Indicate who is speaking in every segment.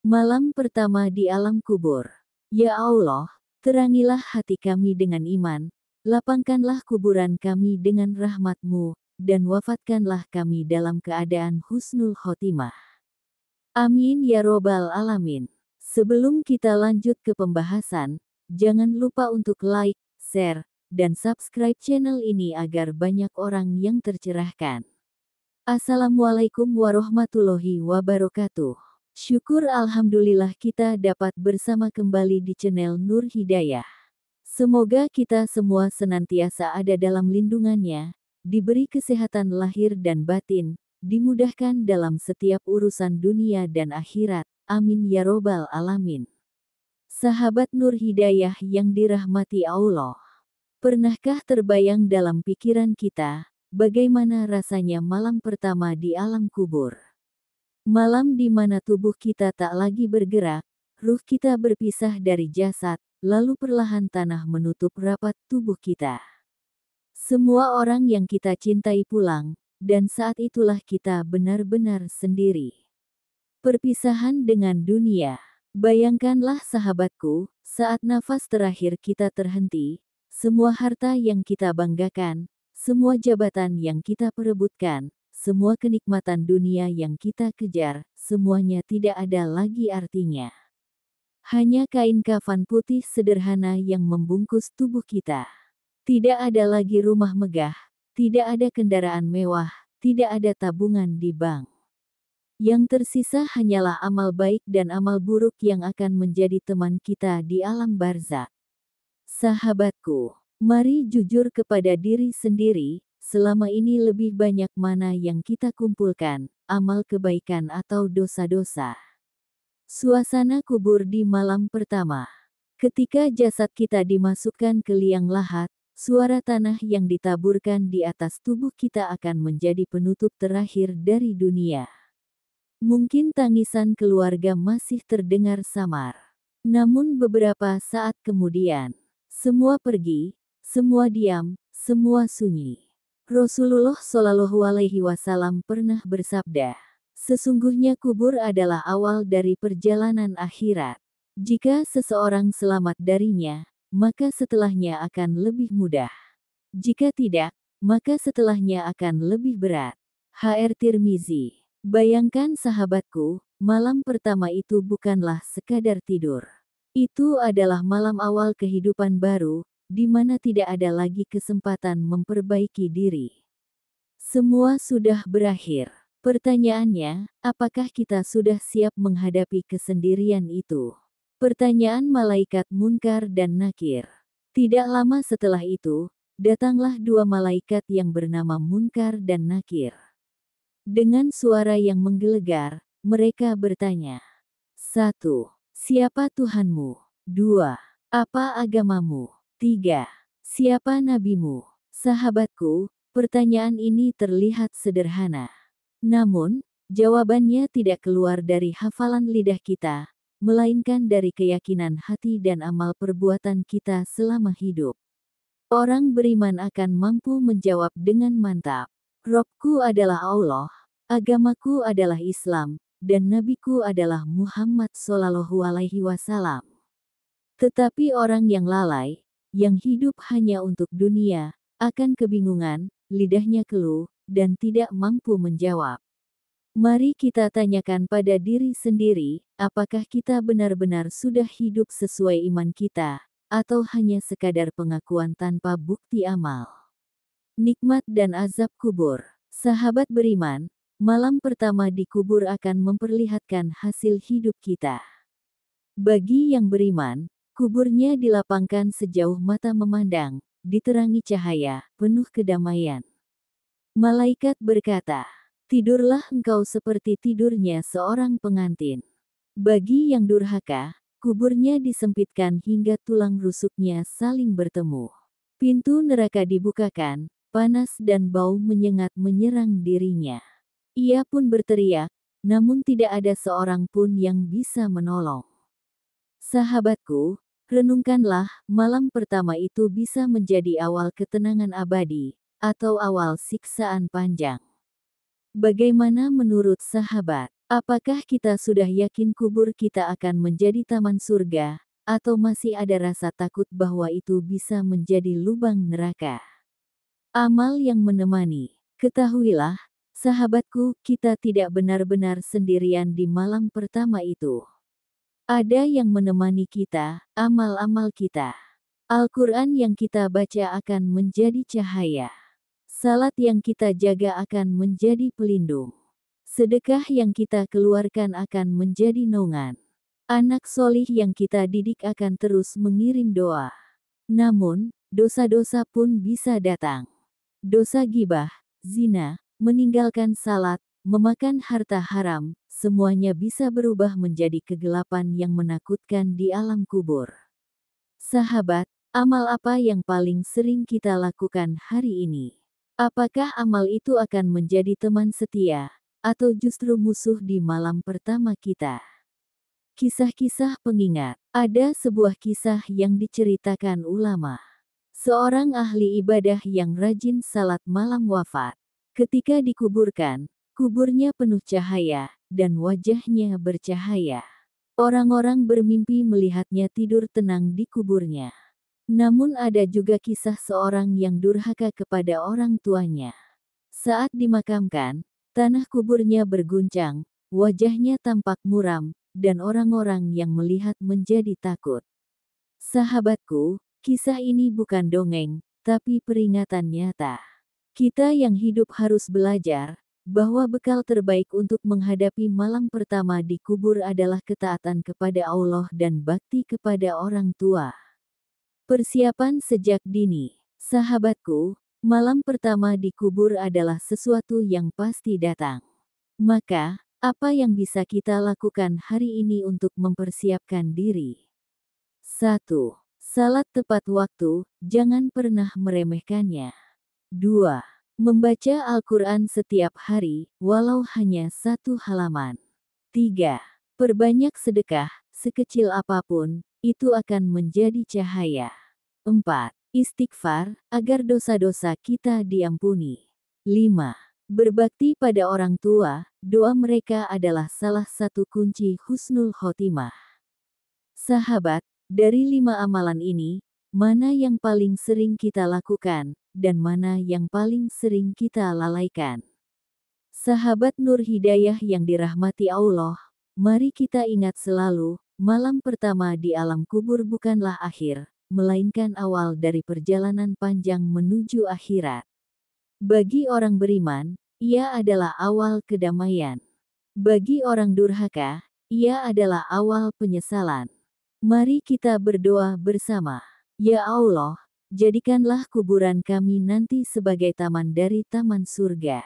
Speaker 1: Malam pertama di alam kubur. Ya Allah, terangilah hati kami dengan iman, lapangkanlah kuburan kami dengan rahmat-Mu, dan wafatkanlah kami dalam keadaan husnul khotimah. Amin ya robbal alamin. Sebelum kita lanjut ke pembahasan, jangan lupa untuk like, share, dan subscribe channel ini agar banyak orang yang tercerahkan. Assalamualaikum warahmatullahi wabarakatuh. Syukur alhamdulillah kita dapat bersama kembali di channel Nur Hidayah. Semoga kita semua senantiasa ada dalam lindungannya, diberi kesehatan lahir dan batin, dimudahkan dalam setiap urusan dunia dan akhirat. Amin ya robbal alamin. Sahabat Nur Hidayah yang dirahmati Allah. Pernahkah terbayang dalam pikiran kita, bagaimana rasanya malam pertama di alam kubur? Malam di mana tubuh kita tak lagi bergerak, ruh kita berpisah dari jasad, lalu perlahan tanah menutup rapat tubuh kita. Semua orang yang kita cintai pulang, dan saat itulah kita benar-benar sendiri. Perpisahan dengan dunia. Bayangkanlah sahabatku, saat nafas terakhir kita terhenti, semua harta yang kita banggakan, semua jabatan yang kita perebutkan, semua kenikmatan dunia yang kita kejar, semuanya tidak ada lagi artinya. Hanya kain kafan putih sederhana yang membungkus tubuh kita. Tidak ada lagi rumah megah, tidak ada kendaraan mewah, tidak ada tabungan di bank. Yang tersisa hanyalah amal baik dan amal buruk yang akan menjadi teman kita di alam barzakh. Sahabatku, mari jujur kepada diri sendiri, selama ini lebih banyak mana yang kita kumpulkan, amal kebaikan atau dosa-dosa. Suasana kubur di malam pertama. Ketika jasad kita dimasukkan ke liang lahat, suara tanah yang ditaburkan di atas tubuh kita akan menjadi penutup terakhir dari dunia. Mungkin tangisan keluarga masih terdengar samar. Namun beberapa saat kemudian, semua pergi, semua diam, semua sunyi. Rasulullah Shallallahu Alaihi Wasallam pernah bersabda, sesungguhnya kubur adalah awal dari perjalanan akhirat. Jika seseorang selamat darinya, maka setelahnya akan lebih mudah. Jika tidak, maka setelahnya akan lebih berat. HR Tirmizi. Bayangkan sahabatku, malam pertama itu bukanlah sekadar tidur. Itu adalah malam awal kehidupan baru, di mana tidak ada lagi kesempatan memperbaiki diri. Semua sudah berakhir. Pertanyaannya, apakah kita sudah siap menghadapi kesendirian itu? Pertanyaan malaikat Munkar dan Nakir. Tidak lama setelah itu, datanglah dua malaikat yang bernama Munkar dan Nakir. Dengan suara yang menggelegar, mereka bertanya. 1. Siapa Tuhanmu? 2. Apa agamamu? 3. Siapa nabimu? Sahabatku, pertanyaan ini terlihat sederhana. Namun, jawabannya tidak keluar dari hafalan lidah kita, melainkan dari keyakinan hati dan amal perbuatan kita selama hidup. Orang beriman akan mampu menjawab dengan mantap. Robku adalah Allah, agamaku adalah Islam, dan nabiku adalah Muhammad Shallallahu Alaihi Wasallam. Tetapi orang yang lalai, yang hidup hanya untuk dunia, akan kebingungan, lidahnya keluh, dan tidak mampu menjawab. Mari kita tanyakan pada diri sendiri, apakah kita benar-benar sudah hidup sesuai iman kita, atau hanya sekadar pengakuan tanpa bukti amal. Nikmat dan azab kubur. Sahabat beriman, malam pertama di kubur akan memperlihatkan hasil hidup kita. Bagi yang beriman, kuburnya dilapangkan sejauh mata memandang, diterangi cahaya, penuh kedamaian. Malaikat berkata, tidurlah engkau seperti tidurnya seorang pengantin. Bagi yang durhaka, kuburnya disempitkan hingga tulang rusuknya saling bertemu. Pintu neraka dibukakan, panas dan bau menyengat menyerang dirinya. Ia pun berteriak, namun tidak ada seorang pun yang bisa menolong. Sahabatku, renungkanlah, malam pertama itu bisa menjadi awal ketenangan abadi, atau awal siksaan panjang. Bagaimana menurut sahabat? Apakah kita sudah yakin kubur kita akan menjadi taman surga, atau masih ada rasa takut bahwa itu bisa menjadi lubang neraka? Amal yang menemani. Ketahuilah, sahabatku, kita tidak benar-benar sendirian di malam pertama itu. Ada yang menemani kita, amal-amal kita. Al-Quran yang kita baca akan menjadi cahaya. Salat yang kita jaga akan menjadi pelindung. Sedekah yang kita keluarkan akan menjadi naungan. Anak solih yang kita didik akan terus mengirim doa. Namun, dosa-dosa pun bisa datang. Dosa gibah, zina, meninggalkan salat, memakan harta haram, semuanya bisa berubah menjadi kegelapan yang menakutkan di alam kubur. Sahabat, amal apa yang paling sering kita lakukan hari ini? Apakah amal itu akan menjadi teman setia, atau justru musuh di malam pertama kita? Kisah-kisah pengingat. Ada sebuah kisah yang diceritakan ulama. Seorang ahli ibadah yang rajin salat malam wafat. Ketika dikuburkan, kuburnya penuh cahaya, dan wajahnya bercahaya. Orang-orang bermimpi melihatnya tidur tenang di kuburnya. Namun ada juga kisah seorang yang durhaka kepada orang tuanya. Saat dimakamkan, tanah kuburnya berguncang, wajahnya tampak muram, dan orang-orang yang melihat menjadi takut. Sahabatku, kisah ini bukan dongeng, tapi peringatan nyata. Kita yang hidup harus belajar bahwa bekal terbaik untuk menghadapi malam pertama di kubur adalah ketaatan kepada Allah dan bakti kepada orang tua. Persiapan sejak dini. Sahabatku, malam pertama di kubur adalah sesuatu yang pasti datang. Maka, apa yang bisa kita lakukan hari ini untuk mempersiapkan diri? 1. Salat tepat waktu, jangan pernah meremehkannya. 2. Membaca Al-Quran setiap hari, walau hanya 1 halaman. 3. Perbanyak sedekah, sekecil apapun, itu akan menjadi cahaya. 4. Istighfar, agar dosa-dosa kita diampuni. 5. Berbakti pada orang tua, doa mereka adalah salah satu kunci husnul khotimah. Sahabat, dari 5 amalan ini, mana yang paling sering kita lakukan, dan mana yang paling sering kita lalaikan? Sahabat Nur Hidayah yang dirahmati Allah, mari kita ingat selalu, malam pertama di alam kubur bukanlah akhir, melainkan awal dari perjalanan panjang menuju akhirat. Bagi orang beriman, ia adalah awal kedamaian. Bagi orang durhaka, ia adalah awal penyesalan. Mari kita berdoa bersama. Ya Allah, jadikanlah kuburan kami nanti sebagai taman dari taman surga.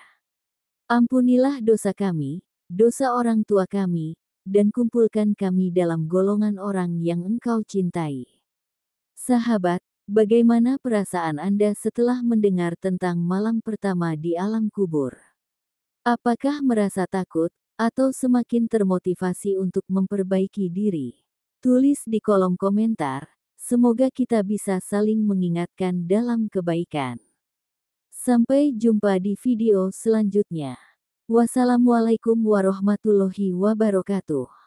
Speaker 1: Ampunilah dosa kami, dosa orang tua kami, dan kumpulkan kami dalam golongan orang yang Engkau cintai. Sahabat, bagaimana perasaan Anda setelah mendengar tentang malam pertama di alam kubur? Apakah merasa takut, atau semakin termotivasi untuk memperbaiki diri? Tulis di kolom komentar, semoga kita bisa saling mengingatkan dalam kebaikan. Sampai jumpa di video selanjutnya. Wassalamualaikum warahmatullahi wabarakatuh.